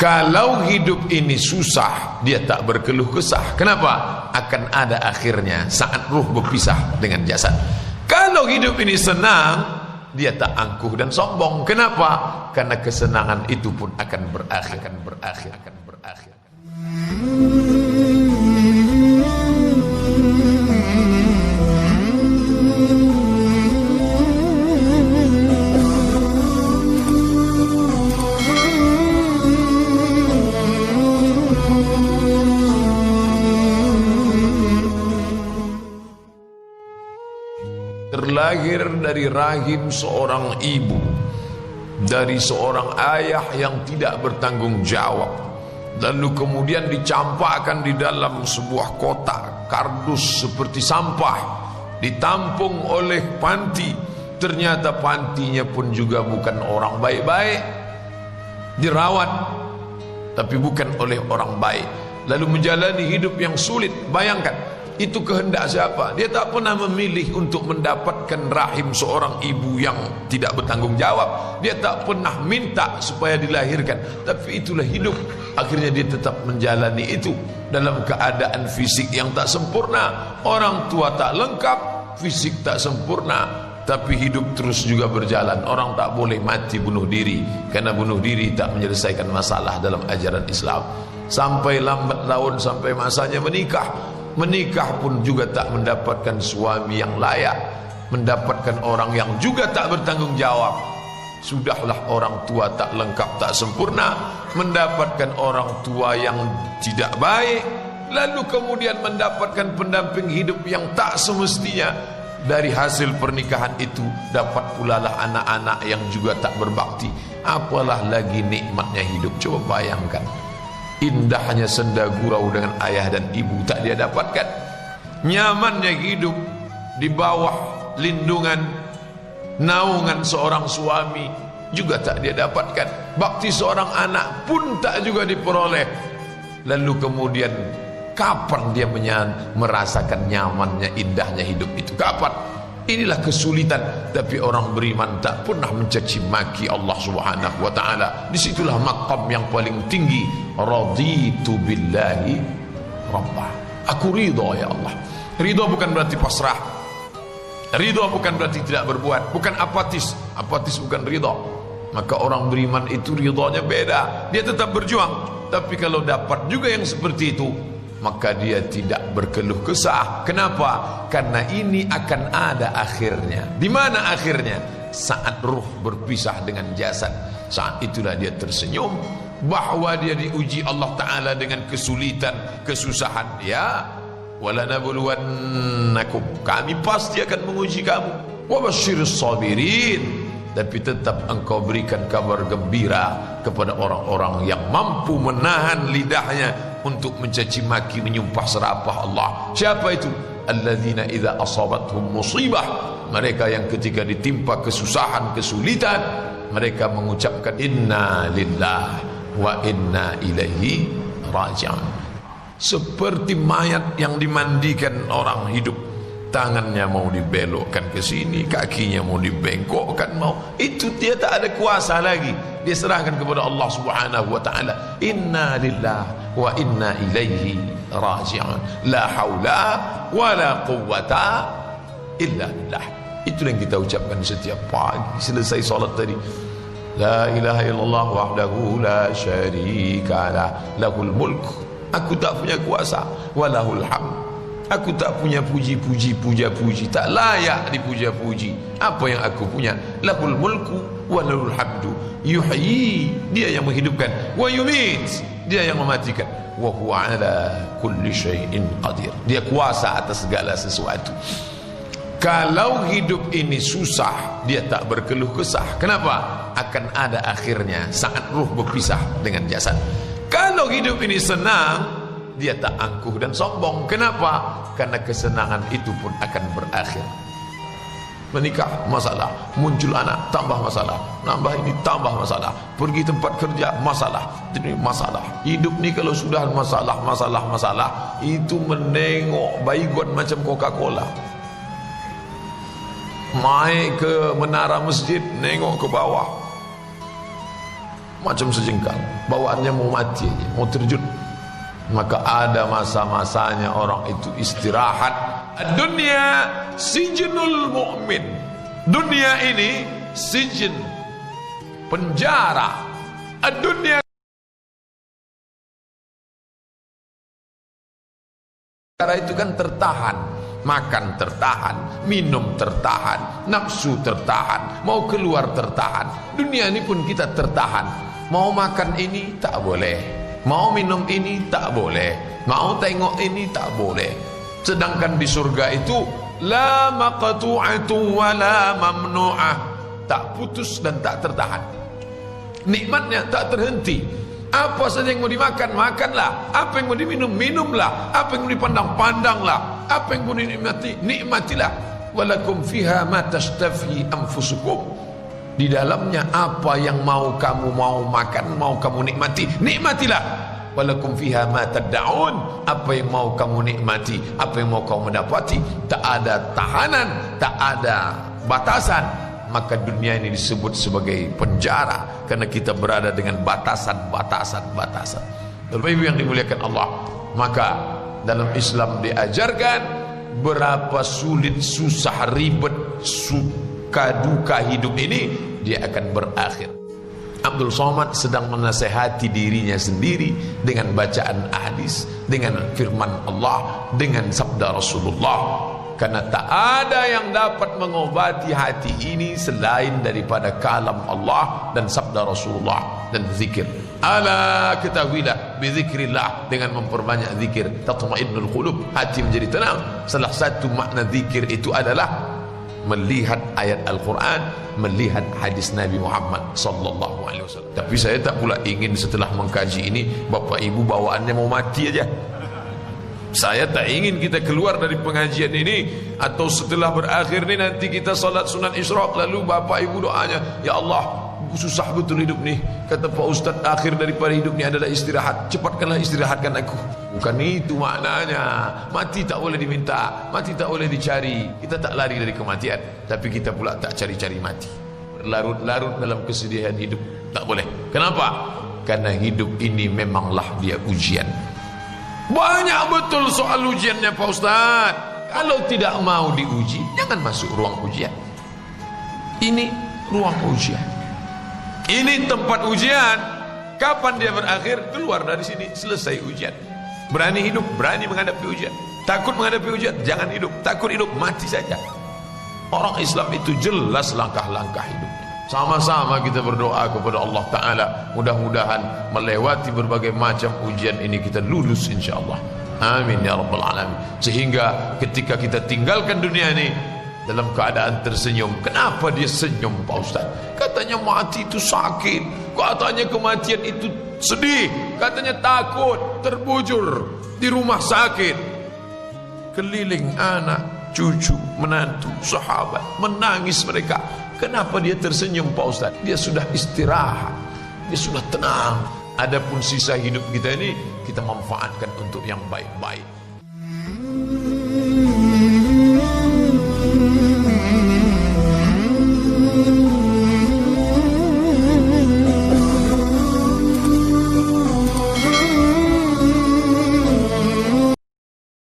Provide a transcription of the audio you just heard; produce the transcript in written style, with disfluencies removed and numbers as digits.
Kalau hidup ini susah, dia tak berkeluh kesah. Kenapa? Akan ada akhirnya saat ruh berpisah dengan jasad. Kalau hidup ini senang, dia tak angkuh dan sombong. Kenapa? Karena kesenangan itu pun akan berakhir. Terlahir dari rahim seorang ibu, dari seorang ayah yang tidak bertanggung jawab, lalu kemudian dicampakkan di dalam sebuah kotak kardus seperti sampah, ditampung oleh panti. Ternyata pantinya pun juga bukan orang baik-baik, dirawat tapi bukan oleh orang baik, lalu menjalani hidup yang sulit. Bayangkan, itu kehendak siapa? Dia tak pernah memilih untuk mendapatkan rahim seorang ibu yang tidak bertanggung jawab. Dia tak pernah minta supaya dilahirkan, tapi itulah hidup. Akhirnya dia tetap menjalani itu dalam keadaan fisik yang tak sempurna. Orang tua tak lengkap, fisik tak sempurna, tapi hidup terus juga berjalan. Orang tak boleh mati bunuh diri, karena bunuh diri tak menyelesaikan masalah dalam ajaran Islam. Sampai lambat laun, sampai masanya menikah. Menikah pun juga tak mendapatkan suami yang layak, mendapatkan orang yang juga tak bertanggung jawab. Sudahlah orang tua tak lengkap, tak sempurna, mendapatkan orang tua yang tidak baik, lalu kemudian mendapatkan pendamping hidup yang tak semestinya. Dari hasil pernikahan itu dapat pula lah anak-anak yang juga tak berbakti. Apalah lagi nikmatnya hidup. Coba bayangkan, indahnya senda gurau dengan ayah dan ibu tak dia dapatkan. Nyamannya hidup di bawah lindungan, naungan seorang suami juga tak dia dapatkan. Bakti seorang anak pun tak juga diperoleh. Lalu kemudian kapan dia merasakan nyamannya, indahnya hidup itu? Kapan? Inilah kesulitan. Tapi orang beriman tak pernah mencaci maki Allah Subhanahu wa ta'ala. Disitulah maqam yang paling tinggi. Raditu billahi rabbah. Aku ridha ya Allah. Ridha bukan berarti pasrah. Ridha bukan berarti tidak berbuat. Bukan apatis. Apatis bukan ridha. Maka orang beriman itu ridhanya beda. Dia tetap berjuang. Tapi kalau dapat juga yang seperti itu, maka dia tidak berkeluh kesah. Kenapa? Karena ini akan ada akhirnya. Di mana akhirnya? Saat ruh berpisah dengan jasad. Saat itulah dia tersenyum bahwa dia diuji Allah Ta'ala dengan kesulitan, kesusahan. Ya, walanabluwannakum, kami pasti akan menguji kamu. Wabashshiris sabirin, tapi tetap engkau berikan kabar gembira kepada orang-orang yang mampu menahan lidahnya untuk mencaci maki, menyumpah serapah Allah. Siapa itu? Alladzina idza asabathum musibah, mereka yang ketika ditimpa kesusahan, kesulitan, mereka mengucapkan inna lillahi wa inna ilaihi raji'un. Seperti mayat yang dimandikan orang hidup, tangannya mau dibelokkan ke sini, kakinya mau dibengkokkan, itu dia tak ada kuasa lagi. Dia serahkan kepada Allah Subhanahu wa ta'ala. Inna lillahi wa inna ilaihi raji'un. La haula wa la quwwata illa billah. Itu yang kita ucapkan setiap pagi selesai salat tadi. La ilaha illallah wahdahu la syarika lah, lahul mulk. Aku tak punya kuasa, walahul hamd. Aku tak punya puji-puji, puja-puji, tak layak dipuja-puji. Apa yang aku punya? Lahul mulku wa lahul hamdu. Yuhyi, dia yang menghidupkan. Wa yumit, dia yang mematikan. Wa huwa ala kulli syai'in qadir. Dia kuasa atas segala sesuatu. Kalau hidup ini susah, dia tak berkeluh kesah. Kenapa? Akan ada akhirnya saat ruh berpisah dengan jasad. Kalau hidup ini senang, dia tak angkuh dan sombong. Kenapa? Karena kesenangan itu pun akan berakhir. Menikah, masalah. Muncul anak, tambah masalah. Nambah ini, tambah masalah. Pergi tempat kerja, masalah. Ini masalah. Hidup ni kalau sudah masalah, itu menengok baygon macam Coca-Cola. Naik ke menara masjid, nengok ke bawah, macam sejengkal, bawaannya mau mati aja, mau terjun. Maka ada masa-masanya orang itu istirahat. Dunia sijnul mu'min. Dunia ini sijin, penjara. Dunia itu kan tertahan. Makan tertahan, minum tertahan, nafsu tertahan, mau keluar tertahan. Dunia ini pun kita tertahan. Mau makan ini tak boleh, mau minum ini tak boleh, mau tengok ini tak boleh. Sedangkan di surga itu la maqtu'atu wa la mamnu'ah, tak putus dan tak tertahan. Nikmatnya tak terhenti. Apa saja yang mau dimakan, makanlah. Apa yang mau diminum, minumlah. Apa yang mau dipandang, pandanglah. Apa yang mau dinikmati, nikmatilah. Walakum fiha ma tashtafi anfusukum. Di dalamnya apa yang mau kamu mau makan, mau kamu nikmati, nikmatilah. Walakum fiha ma tad'un. Apa yang mau kamu nikmati, apa yang mau kamu mendapati, tak ada tahanan, tak ada batasan. Maka dunia ini disebut sebagai penjara karena kita berada dengan batasan-batasan. Bapak Ibu yang dimuliakan Allah, maka dalam Islam diajarkan berapa sulit, susah, ribet, suka duka hidup ini, dia akan berakhir. Abdul Somad sedang menasehati dirinya sendiri dengan bacaan hadis, dengan firman Allah, dengan sabda Rasulullah. Karena tak ada yang dapat mengobati hati ini selain daripada kalam Allah dan sabda Rasulullah dan zikir. Ala ketahuilah, bizikrillah, dengan memperbanyak zikir tatma'innul qulub, hati menjadi tenang. Salah satu makna zikir itu adalah melihat ayat Al-Quran, melihat hadis Nabi Muhammad sallallahu alaihi wasallam. Tapi saya tak pula ingin setelah mengkaji ini Bapak Ibu bawaannya mau mati aja. Saya tak ingin kita keluar dari pengajian ini atau setelah berakhir ini nanti kita salat sunat isyraq lalu Bapak Ibu doanya, ya Allah susah betul hidup nih, kata Pak Ustaz, akhir daripada hidup ini adalah istirahat, cepatkanlah istirahatkan aku. Bukan itu maknanya. Mati tak boleh diminta, mati tak boleh dicari. Kita tak lari dari kematian, tapi kita pula tak cari-cari mati, berlarut-larut dalam kesedihan hidup, tak boleh. Kenapa? Karena hidup ini memanglah dia ujian. Banyak betul soal ujiannya Pak Ustaz. Kalau tidak mau diuji, jangan masuk ruang ujian. Ini ruang ujian, ini tempat ujian. Kapan dia berakhir? Keluar dari sini, selesai ujian. Berani hidup, berani menghadapi ujian. Takut menghadapi ujian, jangan hidup. Takut hidup, mati saja. Orang Islam itu jelas langkah-langkah hidupnya. Sama-sama kita berdoa kepada Allah Ta'ala, mudah-mudahan melewati berbagai macam ujian ini kita lulus insyaAllah. Amin ya Rabbal Alamin. Sehingga ketika kita tinggalkan dunia ini dalam keadaan tersenyum. Kenapa dia senyum Pak Ustaz? Katanya mati itu sakit, katanya kematian itu sedih, katanya takut, terbujur di rumah sakit, keliling anak, cucu, menantu, sahabat, menangis mereka. Kenapa dia tersenyum Pak Ustaz? Dia sudah istirahat, dia sudah tenang. Adapun sisa hidup kita ini kita manfaatkan untuk yang baik-baik.